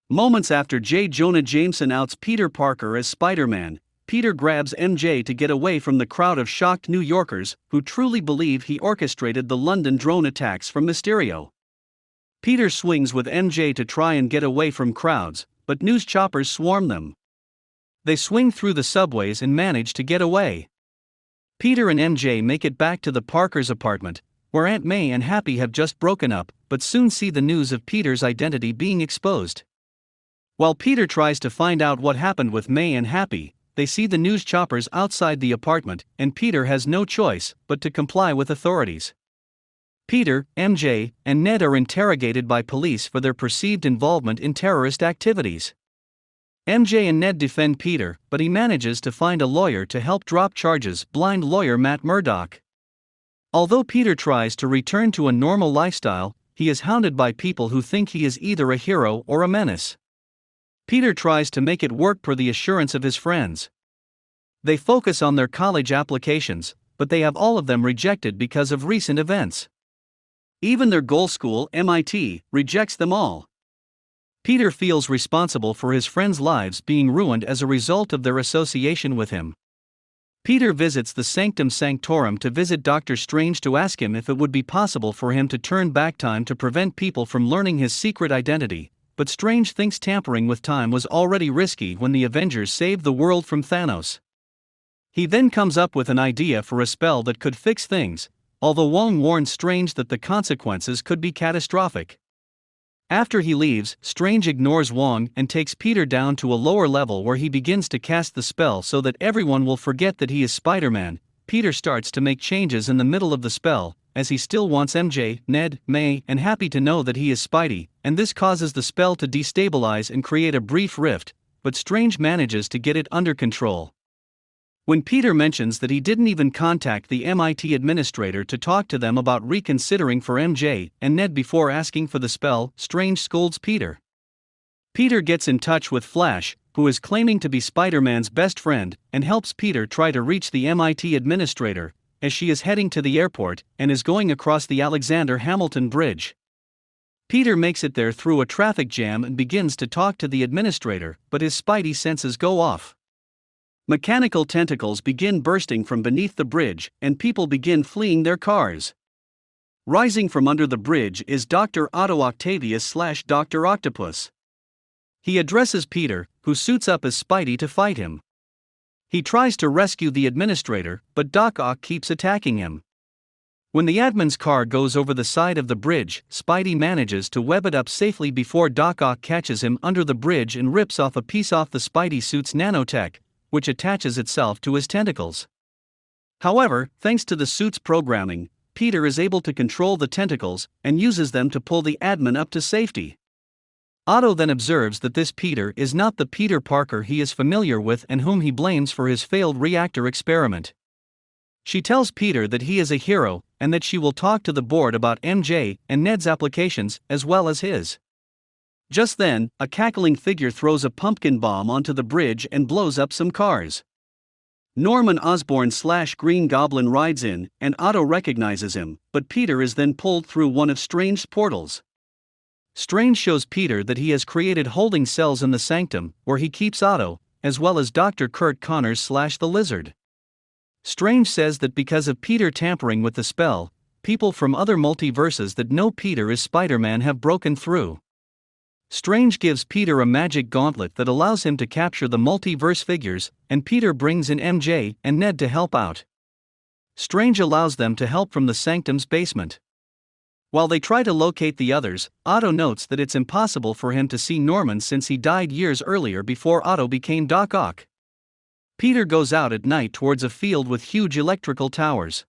Moments after J. Jonah Jameson outs Peter Parker as Spider-Man, Peter grabs MJ to get away from the crowd of shocked New Yorkers who truly believe he orchestrated the London drone attacks from Mysterio. Peter swings with MJ to try and get away from crowds, but news choppers swarm them. They swing through the subways and manage to get away. Peter and MJ make it back to the Parkers' apartment, where Aunt May and Happy have just broken up, but soon see the news of Peter's identity being exposed. While Peter tries to find out what happened with May and Happy, they see the news choppers outside the apartment, and Peter has no choice but to comply with authorities. Peter, MJ, and Ned are interrogated by police for their perceived involvement in terrorist activities. MJ and Ned defend Peter, but he manages to find a lawyer to help drop charges, blind lawyer Matt Murdock. Although Peter tries to return to a normal lifestyle, he is hounded by people who think he is either a hero or a menace. Peter tries to make it work per the assurance of his friends. They focus on their college applications, but they have all of them rejected because of recent events. Even their goal school, MIT, rejects them all. Peter feels responsible for his friends' lives being ruined as a result of their association with him. Peter visits the Sanctum Sanctorum to visit Dr. Strange to ask him if it would be possible for him to turn back time to prevent people from learning his secret identity, but Strange thinks tampering with time was already risky when the Avengers saved the world from Thanos. He then comes up with an idea for a spell that could fix things, although Wong warns Strange that the consequences could be catastrophic. After he leaves, Strange ignores Wong and takes Peter down to a lower level where he begins to cast the spell so that everyone will forget that he is Spider-Man. Peter starts to make changes in the middle of the spell, as he still wants MJ, Ned, May, and Happy to know that he is Spidey, and this causes the spell to destabilize and create a brief rift, but Strange manages to get it under control. When Peter mentions that he didn't even contact the MIT administrator to talk to them about reconsidering for MJ and Ned before asking for the spell, Strange scolds Peter. Peter gets in touch with Flash, who is claiming to be Spider-Man's best friend, and helps Peter try to reach the MIT administrator, as she is heading to the airport and is going across the Alexander Hamilton Bridge. Peter makes it there through a traffic jam and begins to talk to the administrator, but his Spidey senses go off. Mechanical tentacles begin bursting from beneath the bridge, and people begin fleeing their cars. Rising from under the bridge is Dr. Otto Octavius / Dr. Octopus. He addresses Peter, who suits up as Spidey to fight him. He tries to rescue the administrator, but Doc Ock keeps attacking him. When the admin's car goes over the side of the bridge, Spidey manages to web it up safely before Doc Ock catches him under the bridge and rips off a piece off the Spidey suit's nanotech, which attaches itself to his tentacles. However, thanks to the suit's programming, Peter is able to control the tentacles and uses them to pull the admin up to safety. Otto then observes that this Peter is not the Peter Parker he is familiar with and whom he blames for his failed reactor experiment. She tells Peter that he is a hero and that she will talk to the board about MJ and Ned's applications as well as his. Just then, a cackling figure throws a pumpkin bomb onto the bridge and blows up some cars. Norman Osborn / Green Goblin rides in, and Otto recognizes him, but Peter is then pulled through one of Strange's portals. Strange shows Peter that he has created holding cells in the Sanctum, where he keeps Otto, as well as Dr. Kurt Connors / the Lizard. Strange says that because of Peter tampering with the spell, people from other multiverses that know Peter is Spider-Man have broken through. Strange gives Peter a magic gauntlet that allows him to capture the multiverse figures, and Peter brings in MJ and Ned to help out. Strange allows them to help from the Sanctum's basement. While they try to locate the others, Otto notes that it's impossible for him to see Norman since he died years earlier before Otto became Doc Ock. Peter goes out at night towards a field with huge electrical towers.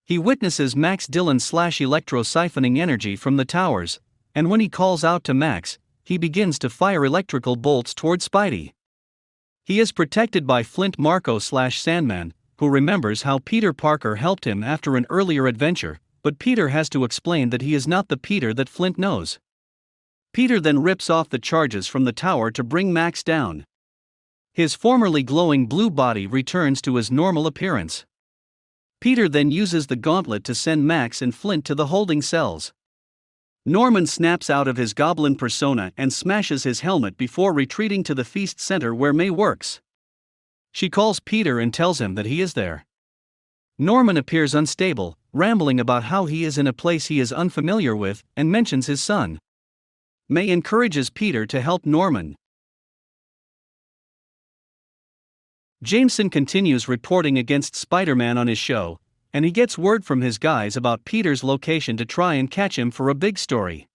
He witnesses Max Dillon / electro-siphoning energy from the towers, and when he calls out to Max, he begins to fire electrical bolts toward Spidey. He is protected by Flint Marko / Sandman, who remembers how Peter Parker helped him after an earlier adventure, but Peter has to explain that he is not the Peter that Flint knows. Peter then rips off the charges from the tower to bring Max down. His formerly glowing blue body returns to his normal appearance. Peter then uses the gauntlet to send Max and Flint to the holding cells. Norman snaps out of his goblin persona and smashes his helmet before retreating to the feast center where May works. She calls Peter and tells him that he is there. Norman appears unstable, rambling about how he is in a place he is unfamiliar with, and mentions his son. May encourages Peter to help Norman. Jameson continues reporting against Spider-Man on his show, and he gets word from his guys about Peter's location to try and catch him for a big story.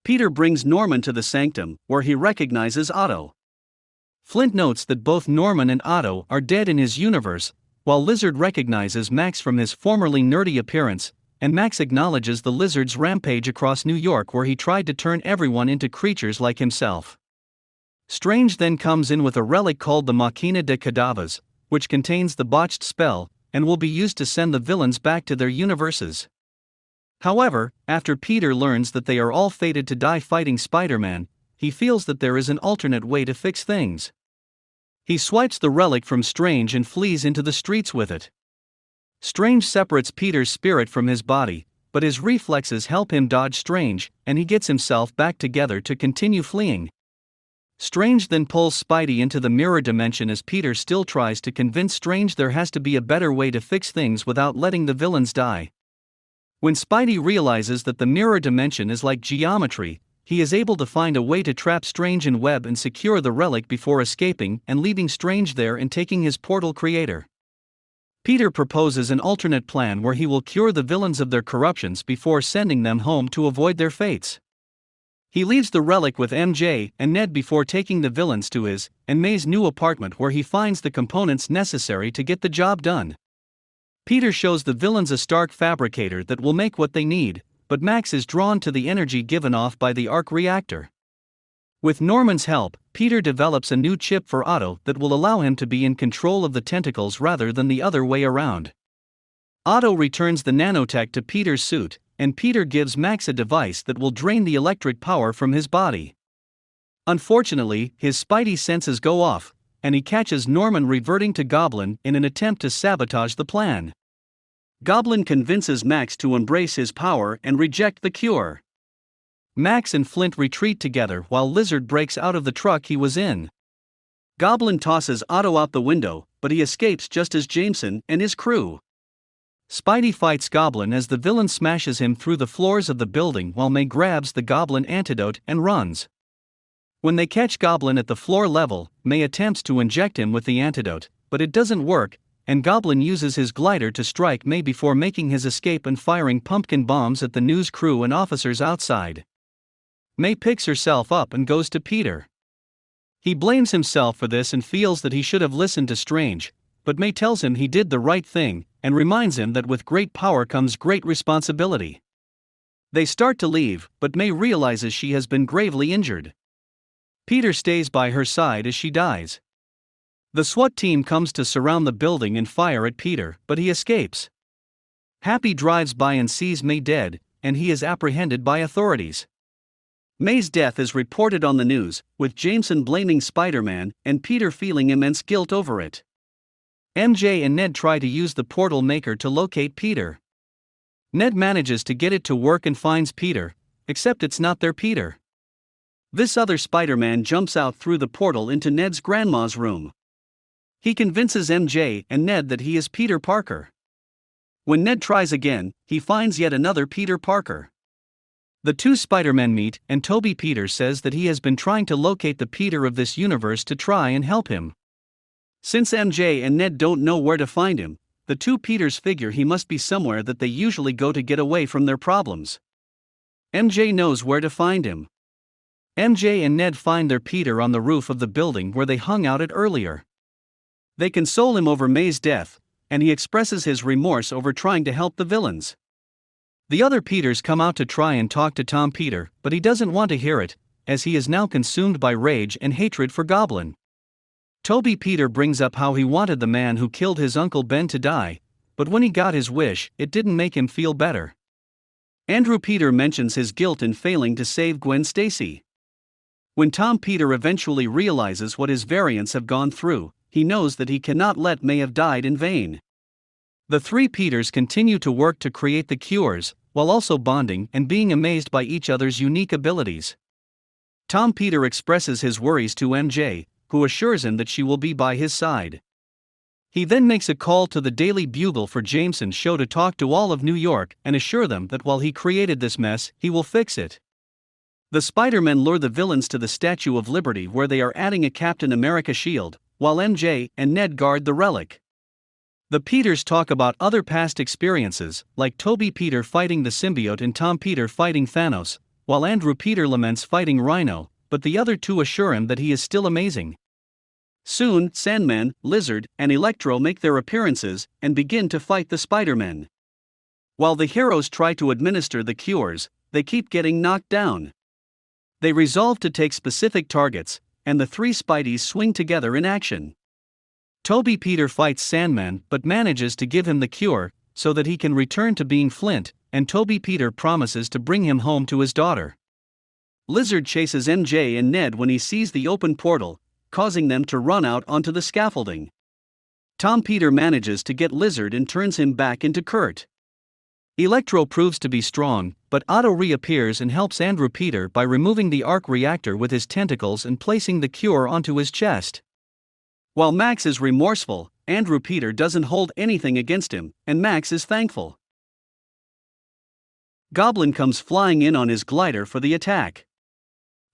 Peter brings Norman to the sanctum, where he recognizes Otto. Flint notes that both Norman and Otto are dead in his universe, while Lizard recognizes Max from his formerly nerdy appearance, and Max acknowledges the Lizard's rampage across New York where he tried to turn everyone into creatures like himself. Strange then comes in with a relic called the Machina de Cadavers, which contains the botched spell, and will be used to send the villains back to their universes. However, after Peter learns that they are all fated to die fighting Spider-Man, he feels that there is an alternate way to fix things. He swipes the relic from Strange and flees into the streets with it. Strange separates Peter's spirit from his body, but his reflexes help him dodge Strange, and he gets himself back together to continue fleeing. Strange then pulls Spidey into the mirror dimension as Peter still tries to convince Strange there has to be a better way to fix things without letting the villains die. When Spidey realizes that the mirror dimension is like geometry, he is able to find a way to trap Strange in web and secure the relic before escaping and leaving Strange there and taking his portal creator. Peter proposes an alternate plan where he will cure the villains of their corruptions before sending them home to avoid their fates. He leaves the relic with MJ and Ned before taking the villains to his and May's new apartment where he finds the components necessary to get the job done. Peter shows the villains a Stark fabricator that will make what they need, but Max is drawn to the energy given off by the arc reactor. With Norman's help, Peter develops a new chip for Otto that will allow him to be in control of the tentacles rather than the other way around. Otto returns the nanotech to Peter's suit, and Peter gives Max a device that will drain the electric power from his body. Unfortunately, his Spidey senses go off, and he catches Norman reverting to Goblin in an attempt to sabotage the plan. Goblin convinces Max to embrace his power and reject the cure. Max and Flint retreat together while Lizard breaks out of the truck he was in. Goblin tosses Otto out the window, but he escapes just as Jameson and his crew. Spidey fights Goblin as the villain smashes him through the floors of the building while May grabs the Goblin antidote and runs. When they catch Goblin at the floor level, May attempts to inject him with the antidote, but it doesn't work, and Goblin uses his glider to strike May before making his escape and firing pumpkin bombs at the news crew and officers outside. May picks herself up and goes to Peter. He blames himself for this and feels that he should have listened to Strange, but May tells him he did the right thing, and reminds him that with great power comes great responsibility. They start to leave, but May realizes she has been gravely injured. Peter stays by her side as she dies. The SWAT team comes to surround the building and fire at Peter, but he escapes. Happy drives by and sees May dead, and he is apprehended by authorities. May's death is reported on the news, with Jameson blaming Spider-Man and Peter feeling immense guilt over it. MJ and Ned try to use the portal maker to locate Peter. Ned manages to get it to work and finds Peter, except it's not their Peter. This other Spider-Man jumps out through the portal into Ned's grandma's room. He convinces MJ and Ned that he is Peter Parker. When Ned tries again, he finds yet another Peter Parker. The two Spider-Men meet, and Toby Peters says that he has been trying to locate the Peter of this universe to try and help him. Since MJ and Ned don't know where to find him, the two Peters figure he must be somewhere that they usually go to get away from their problems. MJ knows where to find him. MJ and Ned find their Peter on the roof of the building where they hung out at earlier. They console him over May's death, and he expresses his remorse over trying to help the villains. The other Peters come out to try and talk to Tom Peter, but he doesn't want to hear it, as he is now consumed by rage and hatred for Goblin. Toby Peter brings up how he wanted the man who killed his Uncle Ben to die, but when he got his wish, it didn't make him feel better. Andrew Peter mentions his guilt in failing to save Gwen Stacy. When Tom Peter eventually realizes what his variants have gone through, he knows that he cannot let May have died in vain. The three Peters continue to work to create the cures, while also bonding and being amazed by each other's unique abilities. Tom Peter expresses his worries to MJ, who assures him that she will be by his side. He then makes a call to the Daily Bugle for Jameson's show to talk to all of New York and assure them that while he created this mess, he will fix it. The Spider-Men lure the villains to the Statue of Liberty, where they are adding a Captain America shield, while MJ and Ned guard the relic. The Peters talk about other past experiences, like Toby Peter fighting the symbiote and Tom Peter fighting Thanos, while Andrew Peter laments fighting Rhino, but the other two assure him that he is still amazing. Soon, Sandman, Lizard, and Electro make their appearances and begin to fight the Spider-Men. While the heroes try to administer the cures, they keep getting knocked down. They resolve to take specific targets, and the three Spideys swing together in action. Toby Peter fights Sandman but manages to give him the cure, so that he can return to being Flint, and Toby Peter promises to bring him home to his daughter. Lizard chases MJ and Ned when he sees the open portal, causing them to run out onto the scaffolding. Tom Peter manages to get Lizard and turns him back into Kurt. Electro proves to be strong, but Otto reappears and helps Andrew Peter by removing the arc reactor with his tentacles and placing the cure onto his chest. While Max is remorseful, Andrew Peter doesn't hold anything against him, and Max is thankful. Goblin comes flying in on his glider for the attack.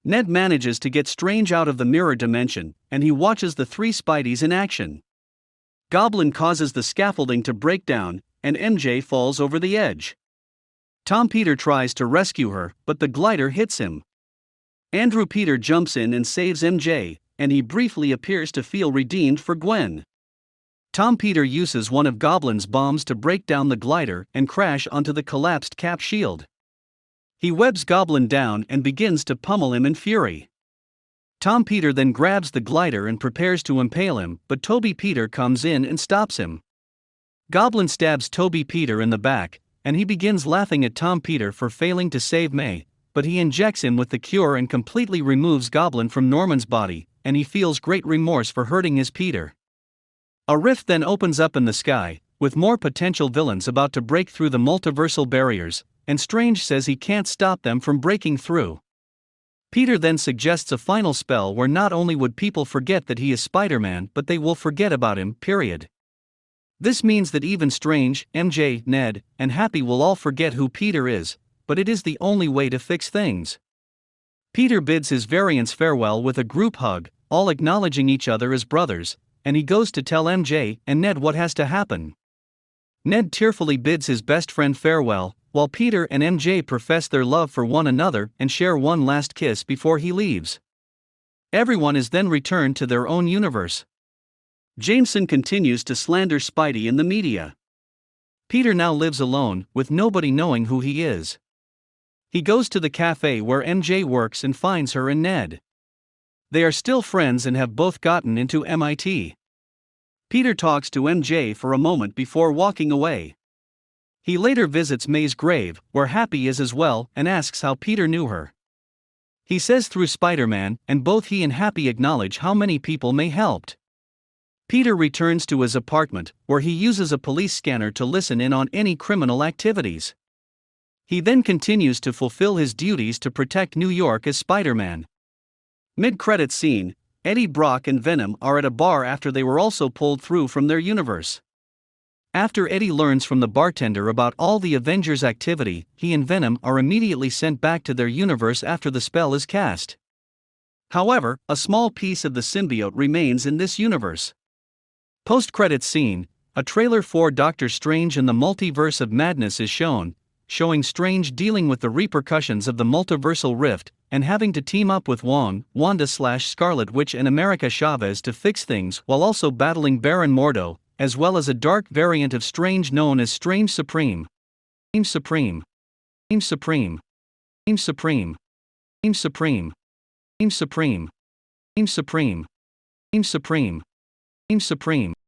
Ned manages to get Strange out of the mirror dimension, and he watches the three Spideys in action. Goblin causes the scaffolding to break down, and MJ falls over the edge. Tom Peter tries to rescue her, but the glider hits him. Andrew Peter jumps in and saves MJ, and he briefly appears to feel redeemed for Gwen. Tom Peter uses one of Goblin's bombs to break down the glider and crash onto the collapsed Cap shield. He webs Goblin down and begins to pummel him in fury. Tom Peter then grabs the glider and prepares to impale him, but Toby Peter comes in and stops him. Goblin stabs Toby Peter in the back, and he begins laughing at Tom Peter for failing to save May, but he injects him with the cure and completely removes Goblin from Norman's body, and he feels great remorse for hurting his Peter. A rift then opens up in the sky, with more potential villains about to break through the multiversal barriers, and Strange says he can't stop them from breaking through. Peter then suggests a final spell where not only would people forget that he is Spider-Man, but they will forget about him, period. This means that even Strange, MJ, Ned, and Happy will all forget who Peter is, but it is the only way to fix things. Peter bids his variants farewell with a group hug, all acknowledging each other as brothers, and he goes to tell MJ and Ned what has to happen. Ned tearfully bids his best friend farewell, while Peter and MJ profess their love for one another and share one last kiss before he leaves. Everyone is then returned to their own universe. Jameson continues to slander Spidey in the media. Peter now lives alone, with nobody knowing who he is. He goes to the cafe where MJ works and finds her and Ned. They are still friends and have both gotten into MIT. Peter talks to MJ for a moment before walking away. He later visits May's grave, where Happy is as well, and asks how Peter knew her. He says through Spider-Man, and both he and Happy acknowledge how many people May helped. Peter returns to his apartment, where he uses a police scanner to listen in on any criminal activities. He then continues to fulfill his duties to protect New York as Spider-Man. Mid-credits scene, Eddie Brock and Venom are at a bar after they were also pulled through from their universe. After Eddie learns from the bartender about all the Avengers' activity, he and Venom are immediately sent back to their universe after the spell is cast. However, a small piece of the symbiote remains in this universe. Post-credits scene, a trailer for Doctor Strange and the Multiverse of Madness is shown, showing Strange dealing with the repercussions of the multiversal rift, and having to team up with Wong, Wanda/Scarlet Witch and America Chavez to fix things while also battling Baron Mordo, as well as a dark variant of Strange known as Strange Supreme. Supreme. Supreme. Supreme. Supreme. Supreme. Supreme. Supreme. Supreme.